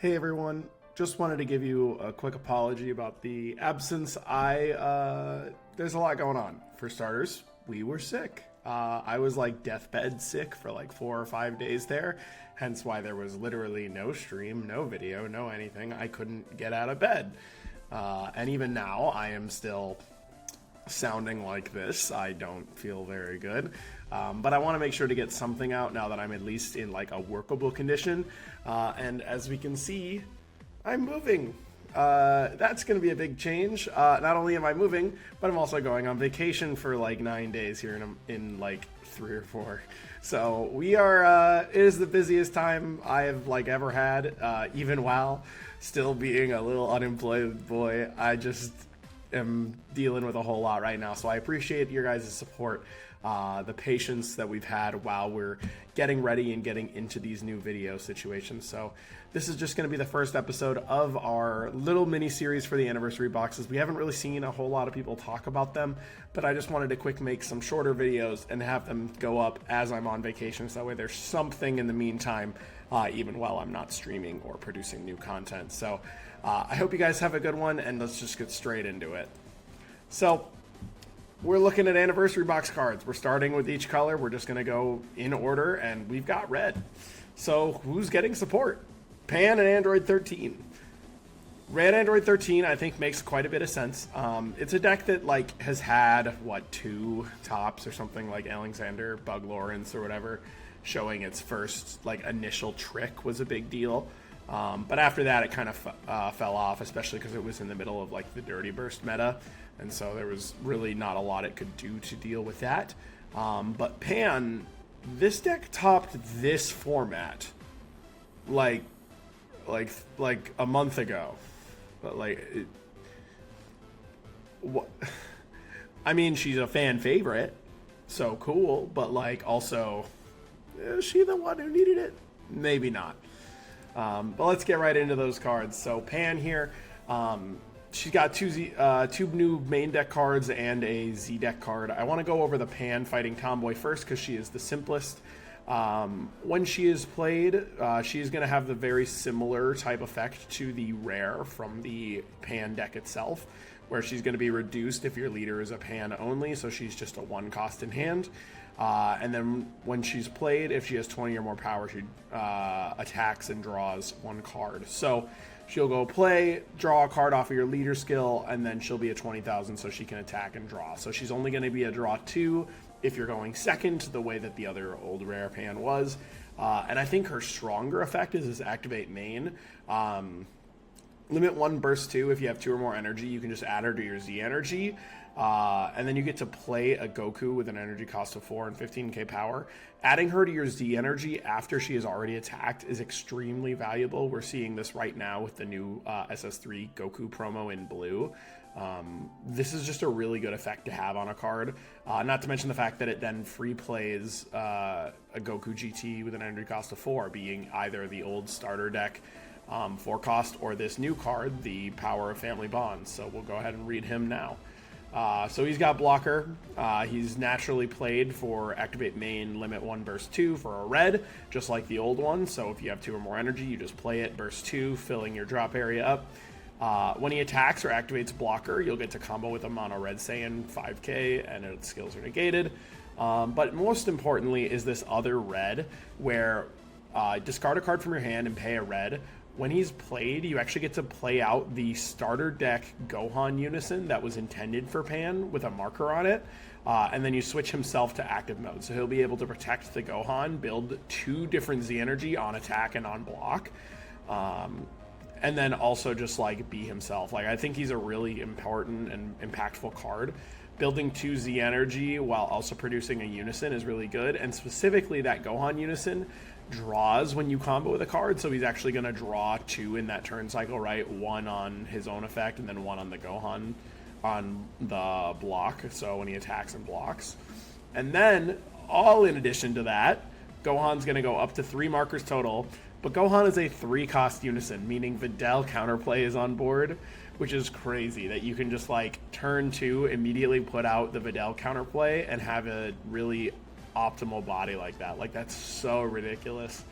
Hey everyone, just wanted to give you a quick apology about the absence. There's a lot going on. For starters, we were sick. I was like deathbed sick for like 4 or 5 days there, hence why there was literally no stream, no video, no anything. I couldn't get out of bed. And even now, I am still sounding like this. I don't feel very good. But I want to make sure to get something out now that I'm at least in like a workable condition. And as we can see, I'm moving. That's going to be a big change. Not only am I moving, but I'm also going on vacation for like 9 days here in like 3 or 4. So we are, it is the busiest time I have like ever had, even while still being a little unemployed boy. I just am dealing with a whole lot right now. So I appreciate your guys' support, the patience that we've had while we're getting ready and getting into these new video situations. So this is just going to be the first episode of our little mini series for the anniversary boxes. We haven't really seen a whole lot of people talk about them, but I just wanted to quick make some shorter videos and have them go up as I'm on vacation. So that way there's something in the meantime, even while I'm not streaming or producing new content. So I hope you guys have a good one, and let's just get straight into it. So we're looking at anniversary box cards. We're starting with each color. We're just going to go in order, and we've got red. So who's getting support? Pan and Android 13. Red Android 13, I think, makes quite a bit of sense. It's a deck that like has had, what, 2 tops or something, like Alexander, Bug Lawrence, or whatever, showing its first like initial trick was a big deal. But after that, it kind of fell off, especially because it was in the middle of like the Dirty Burst meta. And so there was really not a lot it could do to deal with that. But Pan, this deck topped this format like a month ago. But what? I mean, she's a fan favorite, so cool. But like, also, is she the one who needed it? Maybe not. But let's get right into those cards. So Pan here, she's got two new main deck cards and a Z deck card. I want to go over the Pan fighting Tomboy first because she is the simplest. When she is played, she is going to have the very similar type effect to the rare from the Pan deck itself, where she's going to be reduced if your leader is a Pan only, so she's just a 1 cost in hand. And then when she's played, if she has 20 or more power, she attacks and draws 1 card. So she'll go play, draw a card off of your leader skill, and then she'll be a 20,000 so she can attack and draw. So she's only going to be a draw 2 if you're going second, the way that the other old rare Pan was. And I think her stronger effect is activate main. Limit 1, burst 2. If you have 2 or more energy, you can just add her to your Z energy. And then you get to play a Goku with an energy cost of 4 and 15k power. Adding her to your Z energy after she is already attacked is extremely valuable. We're seeing this right now with the new SS3 Goku promo in blue. This is just a really good effect to have on a card. Not to mention the fact that it then free plays a Goku GT with an energy cost of 4, being either the old starter deck 4 cost or this new card, the Power of Family Bonds. So we'll go ahead and read him now. So he's got blocker. He's naturally played for activate main, limit 1, burst 2 for a red, just like the old one. So if you have 2 or more energy, you just play it, burst 2, filling your drop area up. When he attacks or activates blocker, you'll get to combo with a mono red Saiyan 5k, and its skills are negated. But most importantly is this other red, where discard a card from your hand and pay a red. When he's played, you actually get to play out the starter deck Gohan Unison that was intended for Pan with a marker on it, and then you switch himself to active mode. So he'll be able to protect the Gohan, build 2 different Z energy on attack and on block, and then also just like be himself. Like, I think he's a really important and impactful card. Building 2 Z energy while also producing a Unison is really good, and specifically that Gohan Unison draws when you combo with a card, so he's actually going to draw 2 in that turn cycle, right? 1 on his own effect and then 1 on the Gohan on the block, so when he attacks and blocks. And then, all in addition to that, Gohan's going to go up to 3 markers total, but Gohan is a 3 cost Unison, meaning Videl counterplay is on board, which is crazy that you can just like turn 2, immediately put out the Videl counterplay and have a really optimal body like that. Like, that's so ridiculous.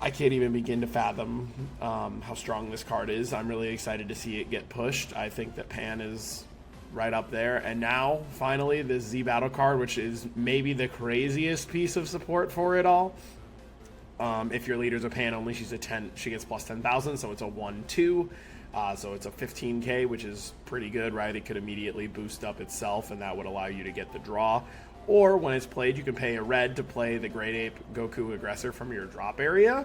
I can't even begin to fathom how strong this card is. I'm really excited to see it get pushed. I think that Pan is right up there. And now, finally, this Z Battle card, which is maybe the craziest piece of support for it all. If your leader's a Pan only, she's a 10. She gets plus 10,000, so it's a 1/2. So it's a 15k, which is pretty good, right? It could immediately boost up itself, and that would allow you to get the draw. Or when it's played, you can pay a red to play the Great Ape Goku Aggressor from your drop area,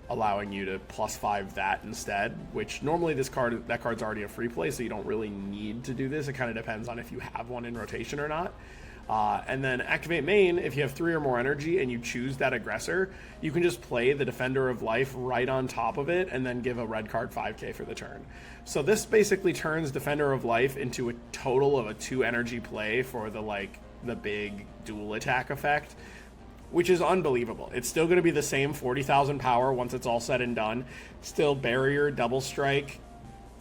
allowing you to +5 that instead, which normally that card's already a free play, so you don't really need to do this. It kind of depends on if you have one in rotation or not. And then activate main, if you have 3 or more energy and you choose that aggressor, you can just play the Defender of Life right on top of it and then give a red card 5k for the turn. So this basically turns Defender of Life into a total of a 2 energy play for the big dual attack effect, which is unbelievable. It's still going to be the same 40,000 power once it's all said and done. Still barrier, double strike,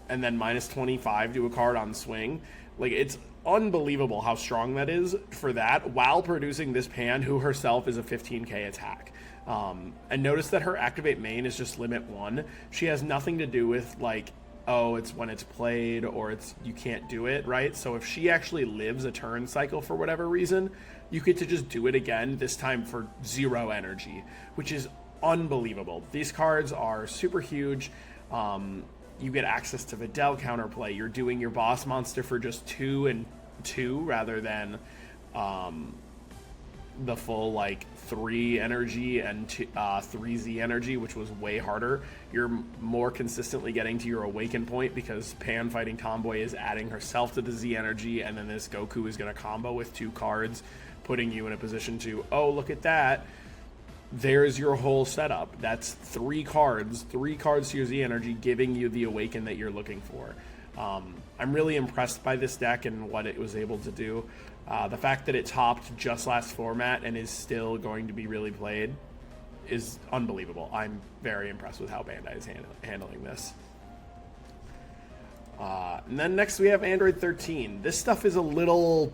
and then -25 to a card on swing. Like, it's unbelievable how strong that is for that, while producing this Pan, who herself is a 15k attack. And notice that her activate main is just limit 1. She has nothing to do with, like, oh, it's when it's played, or it's you can't do it, right? So if she actually lives a turn cycle for whatever reason, you get to just do it again, this time for 0 energy, which is unbelievable. These cards are super huge. You get access to Videl counterplay. You're doing your boss monster for just 2 and 2 rather than the full 3 energy and 3Z energy, which was way harder. You're more consistently getting to your awaken point because Pan fighting Tomboy is adding herself to the Z energy, and then this Goku is going to combo with 2 cards, putting you in a position to, oh, look at that. There's your whole setup. That's 3 cards to your Z energy, giving you the awaken that you're looking for. I'm really impressed by this deck and what it was able to do. The fact that it topped just last format and is still going to be really played is unbelievable. I'm very impressed with how Bandai is handling this. And then next we have Android 13. This stuff is a little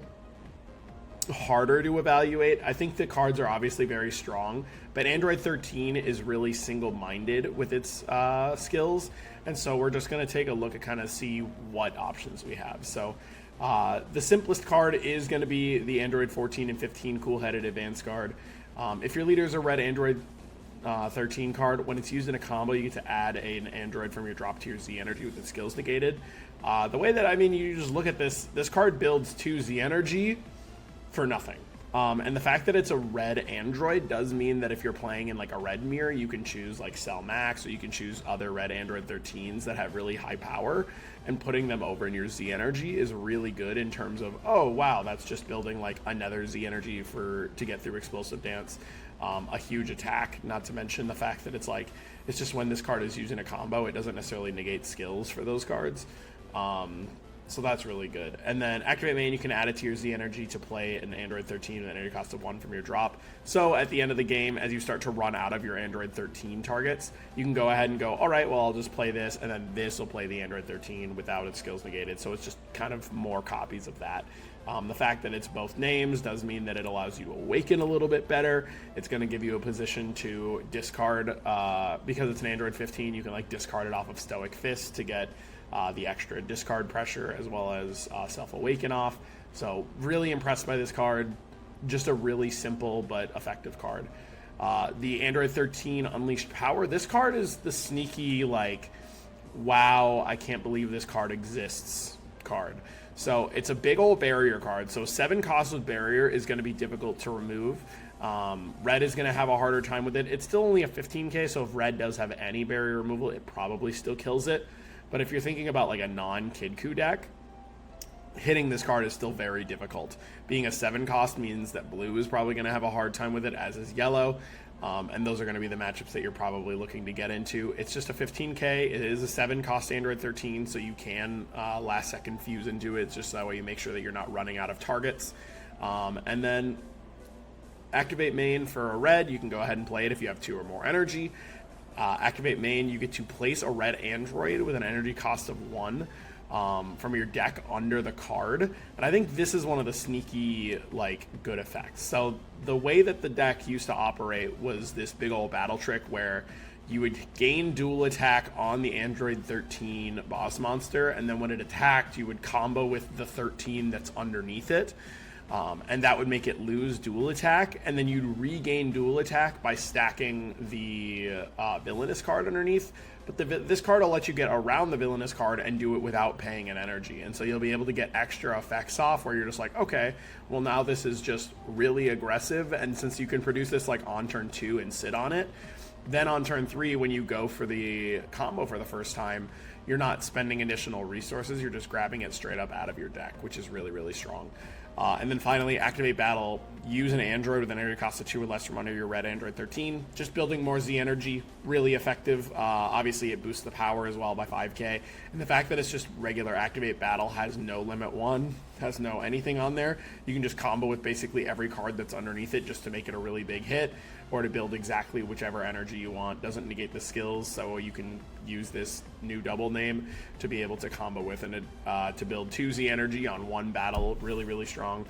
harder to evaluate. I think the cards are obviously very strong, but Android 13 is really single-minded with its skills, and so we're just going to take a look at kind of see what options we have. So the simplest card is going to be the Android 14 and 15 Cool-Headed Advanced card. If your leader is a red Android 13 card, when it's used in a combo, you get to add an Android from your drop to your Z energy with its skills negated. The way that, you just look at this card builds 2 Z energy for nothing. And the fact that it's a red Android does mean that if you're playing in a red mirror, you can choose Cell Max, or you can choose other red Android 13s that have really high power, and putting them over in your Z energy is really good in terms of, oh wow, that's just building another Z energy to get through Explosive Dance. A huge attack, not to mention the fact that it's just when this card is used in a combo, it doesn't necessarily negate skills for those cards. So that's really good. And then activate main, you can add it to your Z energy to play an Android 13 with an energy cost of 1 from your drop. So at the end of the game, as you start to run out of your Android 13 targets, you can go ahead and go, all right, well, I'll just play this, and then this will play the Android 13 without its skills negated. So it's just kind of more copies of that. The fact that it's both names does mean that it allows you to awaken a little bit better. It's going to give you a position to discard, because it's an Android 15, you can discard it off of Stoic Fist to get the extra discard pressure, as well as self-awaken off. So really impressed by this card. Just a really simple but effective card. The Android 13 Unleashed Power. This card is the sneaky, wow, I can't believe this card exists card. So it's a big old barrier card. So 7 cost with barrier is going to be difficult to remove. Red is going to have a harder time with it. It's still only a 15k, so if red does have any barrier removal, it probably still kills it. But if you're thinking about a non-Kid deck, hitting this card is still very difficult. Being a 7 cost means that blue is probably going to have a hard time with it, as is yellow. And those are going to be the matchups that you're probably looking to get into. It's just a 15k. It is a 7 cost Android 13, so you can last second fuse into it. It's just that way you make sure that you're not running out of targets. And then activate main for a red. You can go ahead and play it if you have 2 or more energy. Activate main, you get to place a red Android with an energy cost of 1 from your deck under the card. And I think this is one of the sneaky, good effects. So the way that the deck used to operate was this big old battle trick where you would gain dual attack on the Android 13 boss monster, and then when it attacked, you would combo with the 13 that's underneath it. And that would make it lose dual attack, and then you'd regain dual attack by stacking the villainous card underneath. But this card will let you get around the villainous card and do it without paying an energy. And so you'll be able to get extra effects off where you're just like, okay, well now this is just really aggressive. And since you can produce this like on turn 2 and sit on it, then on turn 3, when you go for the combo for the first time, you're not spending additional resources. You're just grabbing it straight up out of your deck, which is really, really strong. And then finally, activate battle. Use an android with an energy cost of 2 or less from under your red Android 13. Just building more Z energy, really effective. Obviously, it boosts the power as well by 5k. And the fact that it's just regular activate battle, has no limit 1, has no anything on there. You can just combo with basically every card that's underneath it just to make it a really big hit, or to build exactly whichever energy you want. Doesn't negate the skills, so you can use this new double name to be able to combo with and to build 2 Z energy on 1 battle. Really, really strong.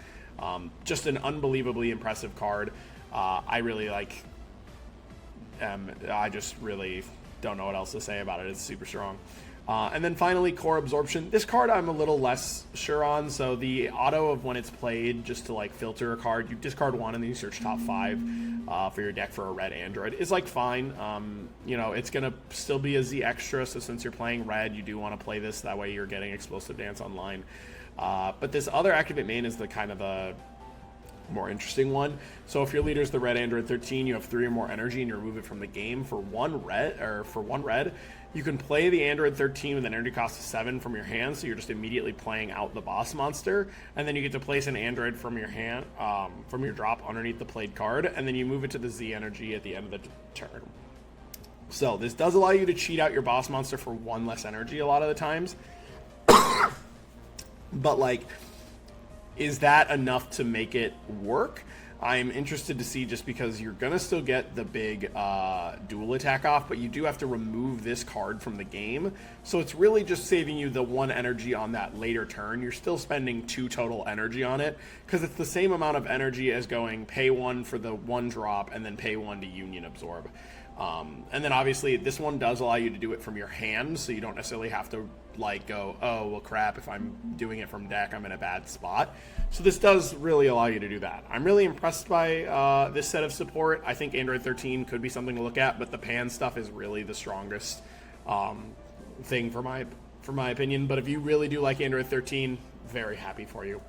Just an unbelievably impressive card. I really like. I just really don't know what else to say about it. It's super strong. And then finally, core absorption. This card I'm a little less sure on. So the auto of when it's played, just to like filter a card, you discard 1 and then you search top 5 for your deck for a red android, is like fine. You know, it's gonna still be a Z extra, so since you're playing red, you do want to play this, that way you're getting explosive dance online. But this other activate main is the kind of the more interesting one. So if your leader is the red Android 13, you have 3 or more energy and you remove it from the game for 1 red, you can play the Android 13 with an energy cost of 7 from your hand, so you're just immediately playing out the boss monster, and then you get to place an android from your hand, from your drop underneath the played card, and then you move it to the Z energy at the end of the turn. So this does allow you to cheat out your boss monster for 1 less energy a lot of the times. But like, is that enough to make it work? I'm interested to see, just because you're going to still get the big dual attack off, but you do have to remove this card from the game. So it's really just saving you the 1 energy on that later turn. You're still spending 2 total energy on it, because it's the same amount of energy as going pay 1 for the 1 drop and then pay 1 to union absorb. And then obviously this one does allow you to do it from your hand, so you don't necessarily have to like go, oh well crap, if I'm doing it from deck I'm in a bad spot. So this does really allow you to do that. I'm really impressed by this set of support. I think Android 13 could be something to look at, but the pan stuff is really the strongest thing for my opinion. But if you really do like Android 13, very happy for you.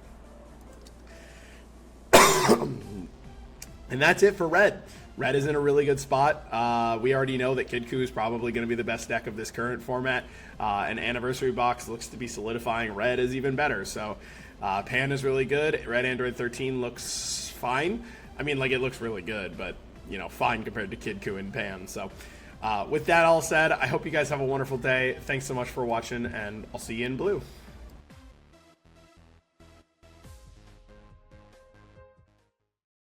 And that's it for red. Red is in a really good spot. We already know that Kid Ku is probably going to be the best deck of this current format. And Anniversary Box looks to be solidifying red is even better. So Pan is really good. Red Android 13 looks fine. I mean, like, it looks really good, but, you know, fine compared to Kid Ku and Pan. So with that all said, I hope you guys have a wonderful day. Thanks so much for watching, and I'll see you in blue.